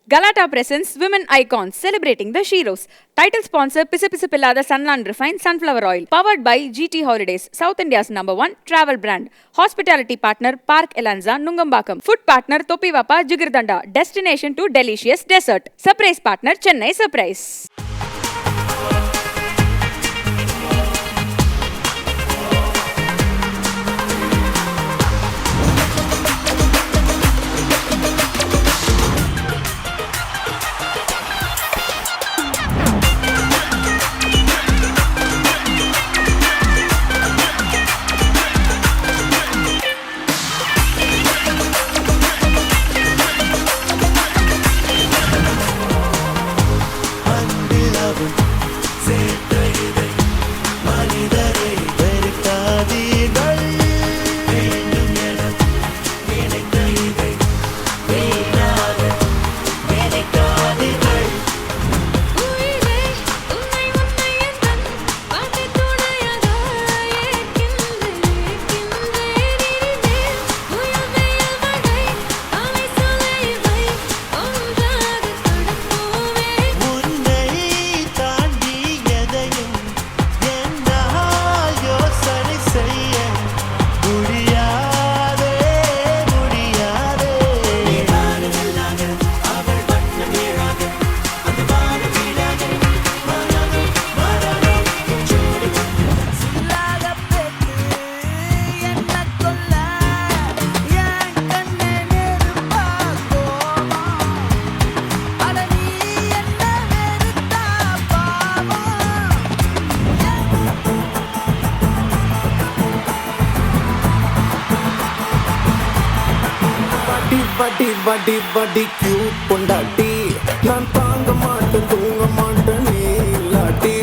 Galata presents Women Icons celebrating the Sheroes. Title sponsor Pisa Pisa Pillada Sunland Refined Sunflower Oil. Powered by GT Holidays, South India's #1 travel brand. Hospitality partner Park Elanza Nungambakam. Food partner Topi Vapa Jigirdanda. Destination to delicious dessert. Surprise partner Chennai Surprise. வடி வடி வடி cute பொண்டாட்டி நான் தாங்க மாட்டேன் தூங்க மாட்டேன் நீ இல்லாட்டி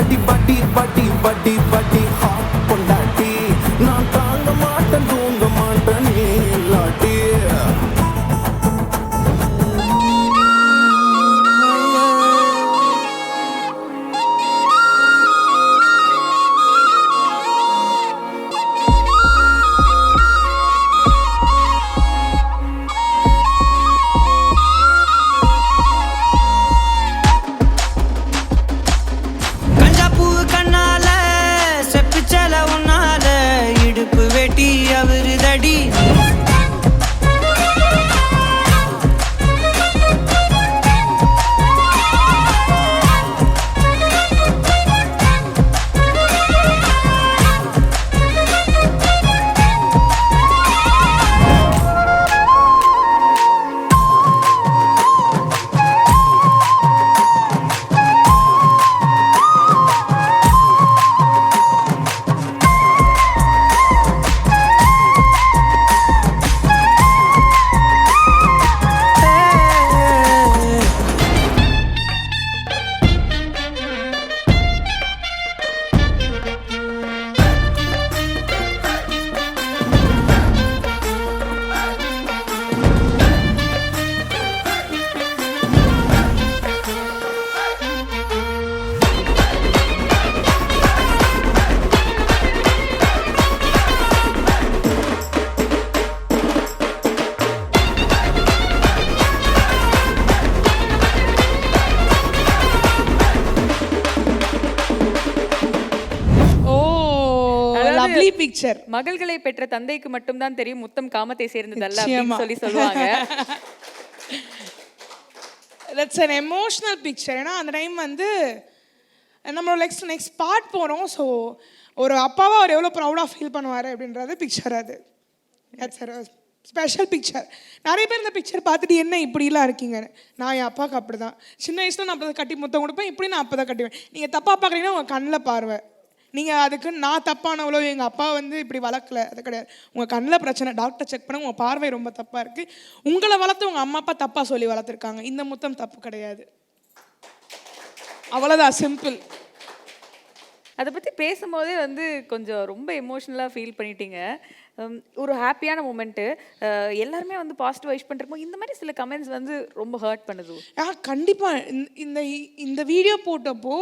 அடி வடி வடி வடி வடி ஹாட் பொண்டாட்டி நான் தாங்க மாட்டேன் தூங்க மாட்டேன் நீ இல்லாட்டி பிக்சர் மகள்களை பெற்ற தந்தைக்கு மட்டும்தான் தெரியும் முத்தம் காமத்தை சேர்ந்ததல்ல அப்படின்னு சொல்லி சொல்லுவாங்க. That's an emotional picture. ஏன்னா அந்த டைம் வந்து நம்மளோட நெக்ஸ்ட் பார்ட் போகிறோம். ஸோ ஒரு அப்பாவா அவர் எவ்வளோ ப்ரௌடாக ஃபீல் பண்ணுவார் அப்படின்றது பிக்சர் அது. That's special picture. நிறைய பேர் இந்த பிக்சர் பார்த்துட்டு என்ன இப்படிலாம் இருக்கீங்க. நான் என் அப்பாவுக்கு அப்படி தான் சின்ன வயசில் நான் அப்போ தான் கட்டி முத்தம் கொடுப்பேன். இப்படி நான் அப்போ தான் கட்டுவேன். நீங்கள் தப்பாக பார்க்குறீங்கன்னா உங்கள் கண்ணில் பார்வை. நீங்கள் அதுக்கு நான் தப்பானவளோ எங்கள் அப்பா வந்து இப்படி வளர்க்கல அது கிடையாது. உங்கள் கண்ணில் பிரச்சனை. டாக்டர் செக் பண்ண உங்கள் பார்வை ரொம்ப தப்பாக இருக்குது. உங்களை வளர்த்து உங்கள் அம்மா அப்பா தப்பாக சொல்லி வளர்த்துருக்காங்க. இந்த முத்தம் தப்பு கிடையாது. அவ்வளோதான், சிம்பிள். அதை பற்றி பேசும்போதே வந்து கொஞ்சம் ரொம்ப எமோஷ்னலாக ஃபீல் பண்ணிட்டீங்க. ஒரு ஹாப்பியான மூமெண்ட்டு. எல்லாருமே வந்து பாசிட்டிவ் வைஸ் பண்ணிருப்போம். இந்த மாதிரி சில கமெண்ட்ஸ் வந்து ரொம்ப ஹர்ட் பண்ணுது. கண்டிப்பாக இந்த வீடியோ போட்டப்போ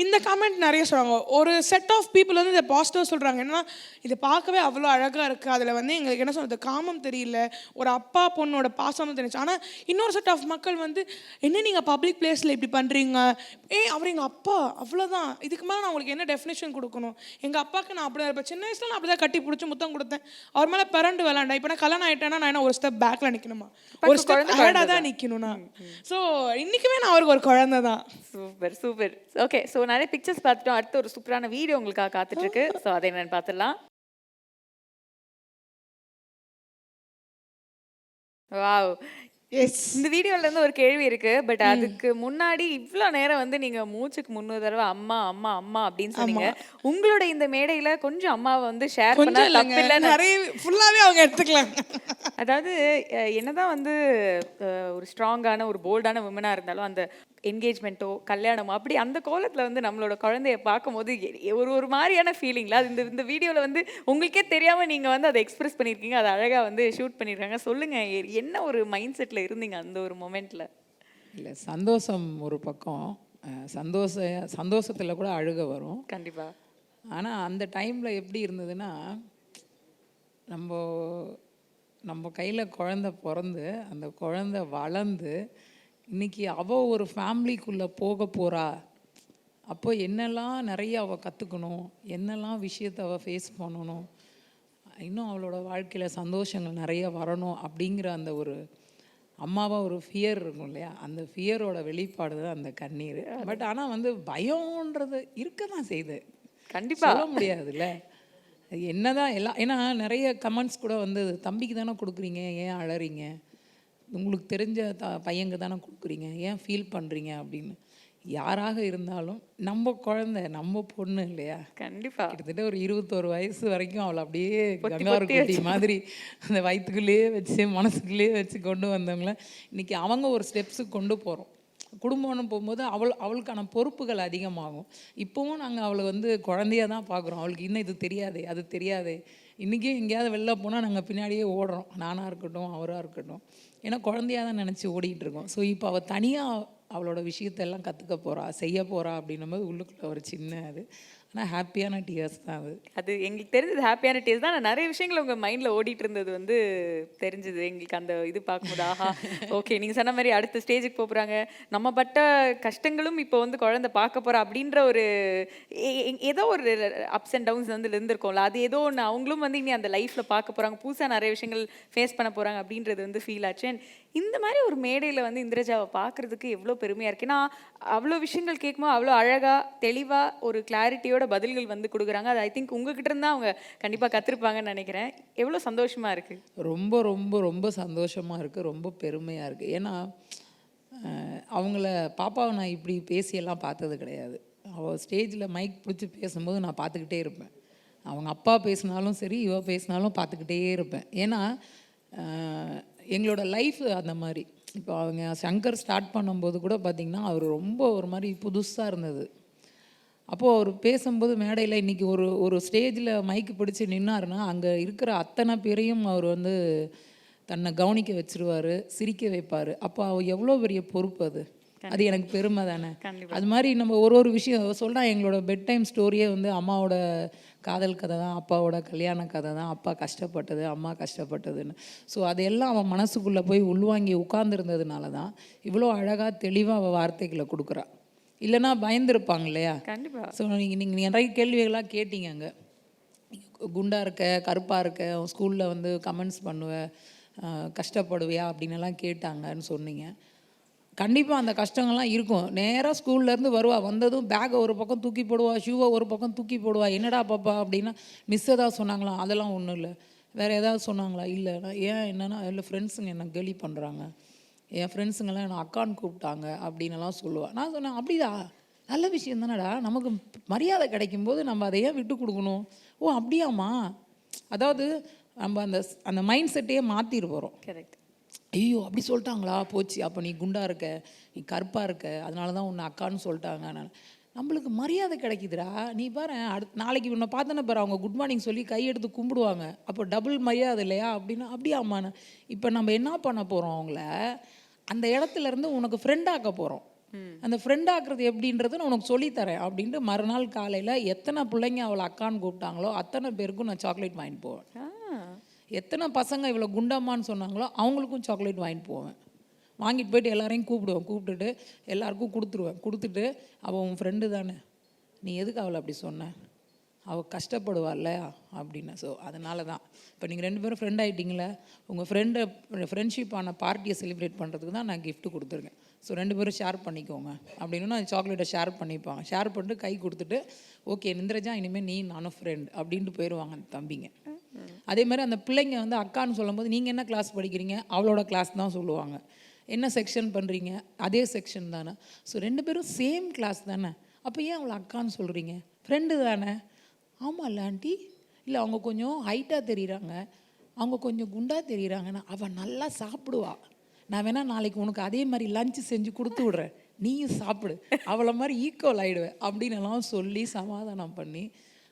இந்த கமெண்ட் நிறைய சொல்கிறாங்க. ஒரு செட் ஆஃப் பீப்புள் வந்து இதை பாசிட்டிவ் சொல்கிறாங்க. என்னன்னா, இதை பார்க்கவே அவ்வளோ அழகாக இருக்குது, அதில் வந்து எங்களுக்கு என்ன சொல்கிறது, காமம் தெரியல, ஒரு அப்பா பொண்ணோட பாசமும் தெரிஞ்சு. ஆனால் இன்னொரு செட் ஆஃப் மக்கள் வந்து, என்ன நீங்கள் பப்ளிக் பிளேஸில் இப்படி பண்ணுறீங்க, அவர் எங்கள் அப்பா, அவ்வளோதான், இதுக்கு மேலே நான் உங்களுக்கு என்ன டெஃபினேஷன் கொடுக்கணும், எங்கள் அப்பாவுக்கு நான் அப்படி தான் இருப்பேன், சின்ன வயசில் நான் அப்படி தான் கட்டி பிடிச்சி முத்தம் கொடுத்தேன், அவர் மேலே பிறண்டு விளாண்டேன், இப்போ நான் கல்யாணம் ஆகிட்டேன்னா நான் என்ன ஒரு ஸ்டெப் பேக்கில் நிற்கணுமா, ஒரு ஸ்டெப் ஹேடாக தான் நிற்கணும்னா. ஸோ இன்றைக்குமே நான் அவருக்கு ஒரு குழந்தை தான். Super super. ஓகே, ஸோ நிறைய பிக்சர்ஸ் பார்த்துட்டோம். அடுத்து ஒரு சூப்பரான வீடியோ உங்களுக்காக காத்துட்டு இருக்கு. ஸோ அதை என்னன்னு பார்த்துடலாம். வாவ். இந்த வீடியோல இருந்து ஒரு கேள்வி இருக்கு. பட் அதுக்கு முன்னாடி இவ்ளோ நேரம் வந்து நீங்க மூச்சுக்கு 300 தடவை அம்மா அம்மா அம்மா அப்படின்னு சொன்னீங்க. உங்களோட இந்த மேடையில கொஞ்சம் அம்மாவை வந்து ஷேர் பண்ணா தப்பில்லை. நிறைய ஃபுல்லாவே அவங்க எடுத்துக்கலாம். அதாவது என்னதான் வந்து ஒரு ஸ்ட்ராங்கான ஒரு போல்டான விமனா இருந்தாலும் அந்த என்கேஜ்மெண்ட்டோ கல்யாணமோ அப்படி அந்த கோலத்தில் வந்து நம்மளோட குழந்தைய பார்க்கும்போது ஒரு மாதிரியான ஃபீலிங்ல அது இந்த வீடியோவில் வந்து உங்களுக்கே தெரியாமல் நீங்கள் வந்து அதை எக்ஸ்பிரஸ் பண்ணியிருக்கீங்க. அதை அழகாக வந்து ஷூட் பண்ணியிருக்காங்க. சொல்லுங்கள், என்ன ஒரு மைண்ட் செட்டில் இருந்தீங்க அந்த ஒரு மொமெண்ட்டில்? இல்லை, சந்தோஷம் ஒரு பக்கம், சந்தோஷத்தில் கூட அழுக வரும் கண்டிப்பாக. ஆனால் அந்த டைமில் எப்படி இருந்ததுன்னா, நம்ம கையில் குழந்த பிறந்து அந்த குழந்த வளர்ந்து இன்றைக்கி அவள் ஒரு ஃபேமிலிக்குள்ளே போக போகிறா. அப்போ என்னெல்லாம் நிறைய அவள் கற்றுக்கணும், என்னெல்லாம் விஷயத்தை அவள் ஃபேஸ் பண்ணணும், இன்னும் அவளோட வாழ்க்கையில் சந்தோஷங்கள் நிறைய வரணும் அப்படிங்கிற அந்த ஒரு அம்மாவாக ஒரு ஃபியர் இருக்கும் இல்லையா, அந்த ஃபியரோட வெளிப்பாடு தான் அந்த கண்ணீர். பட் ஆனால் வந்து பயம்ன்றது இருக்க தான் செய்யுது, கண்டிப்பாக சொல்ல முடியாதுல்ல. என்னதான் எல்லாம், ஏன்னா நிறைய கமெண்ட்ஸ் கூட வந்து தம்பிக்கு தானே கொடுக்குறீங்க, ஏன் அழறீங்க, உங்களுக்கு தெரிஞ்ச பையங்க தானே கொடுக்குறீங்க, ஏன் ஃபீல் பண்ணுறீங்க அப்படின்னு. யாராக இருந்தாலும் நம்ம குழந்தை, நம்ம பொண்ணு இல்லையா. கண்டிப்பாக. கிட்டத்தட்ட ஒரு 21 வயசு வரைக்கும் அவளை அப்படியே கங்காரு குட்டி மாதிரி அந்த வயிற்றுக்குள்ளேயே வச்சு மனசுக்குள்ளேயே வச்சு கொண்டு வந்தவங்கள இன்றைக்கி அவங்க ஒரு ஸ்டெப்ஸுக்கு கொண்டு போகிறோம். குடும்பம்னு போகும்போது அவளுக்கான பொறுப்புகள் அதிகமாகும். இப்போவும் நாங்கள் அவளை வந்து குழந்தையாக தான் பார்க்குறோம். அவளுக்கு இன்னும் இது தெரியாதே அது தெரியாதே. இன்றைக்கும் எங்கேயாவது வெளில போனால் நாங்கள் பின்னாடியே ஓடுறோம், நானாக இருக்கட்டும் அவராக இருக்கட்டும். ஏன்னா குழந்தையாக தான் நினச்சி ஓடிக்கிட்டு இருக்கோம். ஸோ இப்போ அவள் தனியாக அவளோட விஷயத்தெல்லாம் கற்றுக்க போகிறா, செய்ய போகிறா அப்படின்னும்போது உள்ளுக்குள்ளே ஒரு சின்ன அது. ஆனால் ஹாப்பியான டியர்ஸ் தான் அது. அது எங்களுக்கு தெரிஞ்சது ஹாப்பியான டியர்ஸ் தான். நிறைய விஷயங்கள் உங்கள் மைண்டில் ஓடிட்டு இருந்தது வந்து தெரிஞ்சுது எங்களுக்கு அந்த இது பார்க்கும்போது. ஆஹா, ஓகே, நீங்கள் சொன்ன மாதிரி அடுத்த ஸ்டேஜுக்கு போகிறாங்க, நம்ம பட்ட கஷ்டங்களும் இப்போ வந்து குழந்தை பார்க்க போகிறா அப்படின்ற ஒரு ஏதோ ஒரு அப்ஸ் அண்ட் டவுன்ஸ் வந்து இருந்திருக்கோம்ல, அது ஏதோ ஒன்று அவங்களும் வந்து இனி அந்த லைஃப்பில் பார்க்க போகிறாங்க, புதுசாக நிறைய விஷயங்கள் ஃபேஸ் பண்ண போகிறாங்க அப்படின்றது வந்து ஃபீல் ஆச்சு. அண்ட் இந்த மாதிரி ஒரு மேடையில் வந்து இந்திரஜாவை பார்க்குறதுக்கு எவ்வளோ பெருமையாக இருக்குது. ஏன்னா அவ்வளோ விஷயங்கள் கேட்கும்போது அவ்வளோ அழகாக தெளிவாக ஒரு கிளாரிட்டியோட பதில்கள் வந்து கொடுக்குறாங்க. அது ஐ திங்க் உங்ககிட்ட இருந்தா அவங்க கண்டிப்பாக கற்றுருப்பாங்கன்னு நினைக்கிறேன். எவ்வளோ சந்தோஷமாக இருக்குது. ரொம்ப ரொம்ப ரொம்ப சந்தோஷமாக இருக்குது, ரொம்ப பெருமையாக இருக்குது. ஏன்னா அவங்கள பாப்பாவை நான் இப்படி பேசியெல்லாம் பார்த்தது கிடையாது. அவள் ஸ்டேஜில் மைக் பிடிச்சி பேசும்போது நான் பார்த்துக்கிட்டே இருப்பேன். அவங்க அப்பா பேசினாலும் சரி, இவ பேசினாலும் பார்த்துக்கிட்டே இருப்பேன். ஏன்னா எங்களோட லைஃப் அந்த மாதிரி. இப்போ அவங்க சங்கர் ஸ்டார்ட் பண்ணும்போது கூட பார்த்திங்கன்னா அவர் ரொம்ப ஒரு மாதிரி புதுசாக இருந்தது. அப்போது அவர் பேசும்போது மேடையில் இன்றைக்கி ஒரு ஸ்டேஜில் மைக்கு பிடிச்சி நின்னாருன்னா அங்கே இருக்கிற அத்தனை பேரையும் அவர் வந்து தன்னை கவனிக்க வச்சுருவார், சிரிக்க வைப்பார். அப்போ அவர் எவ்வளோ பெரிய பொறுப்பு அது. அது எனக்கு பெருமை தானே. அது மாதிரி நம்ம ஒரு விஷயம் சொல்கிறா. எங்களோட பெட் டைம் ஸ்டோரியே வந்து அம்மாவோட காதல் கதை தான், அப்பாவோட கல்யாண கதை தான், அப்பா கஷ்டப்பட்டது, அம்மா கஷ்டப்பட்டதுன்னு. ஸோ அதையெல்லாம் அவன் மனசுக்குள்ளே போய் உள்வாங்கி உட்கார்ந்துருந்ததுனால தான் இவ்வளோ அழகாக தெளிவாக அவள் வார்த்தைகளை கொடுக்குறா. இல்லைன்னா பயந்துருப்பாங்க இல்லையா. கண்டிப்பாக. ஸோ நீங்கள் நிறைய கேள்விகளாக கேட்டீங்க. அங்கே குண்டாக இருக்க, கருப்பாக இருக்க, ஸ்கூலில் வந்து கமெண்ட்ஸ் பண்ணுவேன், கஷ்டப்படுவியா அப்படின்னெல்லாம் கேட்டாங்கன்னு சொன்னீங்க. கண்டிப்பாக அந்த கஷ்டங்கள்லாம் இருக்கும். நேராக ஸ்கூல்லேருந்து வருவா, வந்ததும் பேக்கை ஒரு பக்கம் தூக்கி போடுவா, ஷூவை ஒரு பக்கம் தூக்கி போடுவா. என்னடா பாப்பா அப்படின்னா, மிஸ் ஏதாவது சொன்னாங்களா? அதெல்லாம் ஒன்றும் இல்லை. வேறு ஏதாவது சொன்னாங்களா? இல்லை. ஏன் என்னென்னா, இல்லை ஃப்ரெண்ட்ஸுங்க என்ன கேலி பண்ணுறாங்க, என் ஃப்ரெண்ட்ஸுங்கெல்லாம் என்னை அக்கான்னு கூப்பிட்டாங்க அப்படின்னலாம் சொல்லுவாள். நான் சொன்னேன், அப்படியா, நல்ல விஷயம் தானடா, நமக்கு மரியாதை கிடைக்கும்போது நம்ம அதை ஏன் விட்டு கொடுக்கணும். ஓ அப்படியாம்மா. அதாவது நம்ம அந்த மைண்ட் செட்டையே மாற்றிட்டு போகிறோம். கரெக்ட். ஐயோ அப்படி சொல்லிட்டாங்களா, போச்சு, அப்போ நீ குண்டாக இருக்க, நீ கருப்பாக இருக்க, அதனால தான் உன்னை அக்கான்னு சொல்லிட்டாங்க. நம்மளுக்கு மரியாதை கிடைக்குதுடா. நீ பாரு, நாளைக்கு உன்னை பார்த்தோன்னே பாரு, அவங்க குட் மார்னிங் சொல்லி கையெடுத்து கும்பிடுவாங்க. அப்போ டபுள் மரியாதை இல்லையா அப்படின்னா, அப்படியாம்மான்னு. இப்போ நம்ம என்ன பண்ண போகிறோம், அவங்கள அந்த இடத்துலேருந்து உனக்கு ஃப்ரெண்டாக்க போகிறோம். அந்த ஃப்ரெண்ட் ஆக்குறது எப்படின்றது நான் உனக்கு சொல்லித்தரேன் அப்படின்ட்டு மறுநாள் காலையில் எத்தனை பிள்ளைங்க அவளை அக்கான்னு கூப்பிட்டாங்களோ அத்தனை பேருக்கும் நான் சாக்லேட் வாங்கிட்டு போவேன். எத்தனை பசங்க இவ்வளோ குண்டம்மான்னு சொன்னாங்களோ அவங்களுக்கும் சாக்லேட் வாங்கிட்டு போவேன். வாங்கிட்டு போயிட்டு எல்லாரையும் கூப்பிட்டுட்டு எல்லாருக்கும் கொடுத்துட்டு அவள் உன் ஃப்ரெண்டு தானே, நீ எதுக்கு அவளை அப்படி சொன்ன, அவள் கஷ்டப்படுவாள்ல அப்படின்னு. ஸோ அதனால தான் இப்போ நீங்கள் 2 பேரும் ஃப்ரெண்ட் ஆகிட்டீங்களே, உங்கள் ஃப்ரெண்ட்ஷிப்பான பார்ட்டியை செலிப்ரேட் பண்ணுறதுக்கு தான் நான் கிஃப்ட் கொடுத்துருக்கேன். ஸோ 2 பேரும் ஷேர் பண்ணிக்கோங்க அப்படின்னு நான் சாக்லேட்டை ஷேர் பண்ணிப்பாங்க. ஷேர் பண்ணிட்டு கை கொடுத்துட்டு ஓகே இந்திரஜா இனிமேல் நீ நானும் ஃப்ரெண்ட் அப்படின்ட்டு போயிடுவாங்க அந்த தம்பிங்க. அதே மாதிரி அந்த பிள்ளைங்க வந்து அக்கான்னு சொல்லும்போது நீங்கள் என்ன கிளாஸ் படிக்கிறீங்க, அவளோட கிளாஸ் தான் சொல்லுவாங்க. என்ன செக்ஷன் பண்ணுறீங்க, அதே செக்ஷன் தானே. ஸோ 2 பேரும் சேம் கிளாஸ் தானே, அப்போ ஏன் அவளை அக்கான்னு சொல்கிறீங்க, ஃப்ரெண்டு தானே. ஆமாம் இல்லை ஆண்டி, இல்லை அவங்க கொஞ்சம் ஹைட்டாக தெரியுறாங்க, அவங்க கொஞ்சம் குண்டாக தெரியுறாங்கன்னா அவள் நல்லா சாப்பிடுவா, நான் வேணா நாளைக்கு உனக்கு அதே மாதிரி லஞ்சு செஞ்சு கொடுத்து விட்றேன், நீயும் சாப்பிடு, அவளை மாதிரி ஈக்குவல் ஆகிடுவேன் அப்படின்னு எல்லாம் சொல்லி சமாதானம் பண்ணி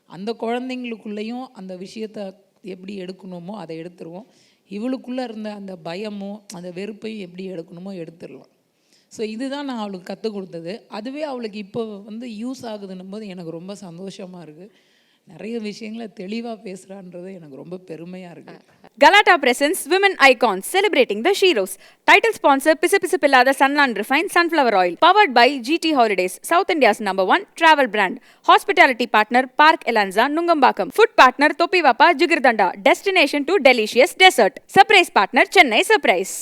அந்த குழந்தைங்களுக்குள்ளேயும் அந்த விஷயத்தை எப்படி எடுக்கணுமோ அதை எடுத்துருவோம். இவளுக்குள்ளே இருந்த அந்த பயமும் அந்த வெறுப்பையும் எப்படி எடுக்கணுமோ எடுத்துடலாம். ஸோ இதுதான் நான் அவளுக்கு கற்றுக் கொடுத்தது. அதுவே அவளுக்கு இப்போ வந்து யூஸ் ஆகுதுன்னும் போது எனக்கு ரொம்ப சந்தோஷமாக இருக்குது. நிறைய விஷயங்களை தெளிவாக பேசுகிறான்றது எனக்கு ரொம்ப பெருமையாக இருக்குது. Galata presents Women Icons celebrating the Sheroes. Title sponsor Pisapillada Sunland Refined Sunflower Oil. Powered by GT Holidays, South India's #1 travel brand. Hospitality partner Park Elanza, Nungambakam. Food partner Topi Vapa Jigardanda. Destination to delicious dessert. Surprise partner Chennai Surprise.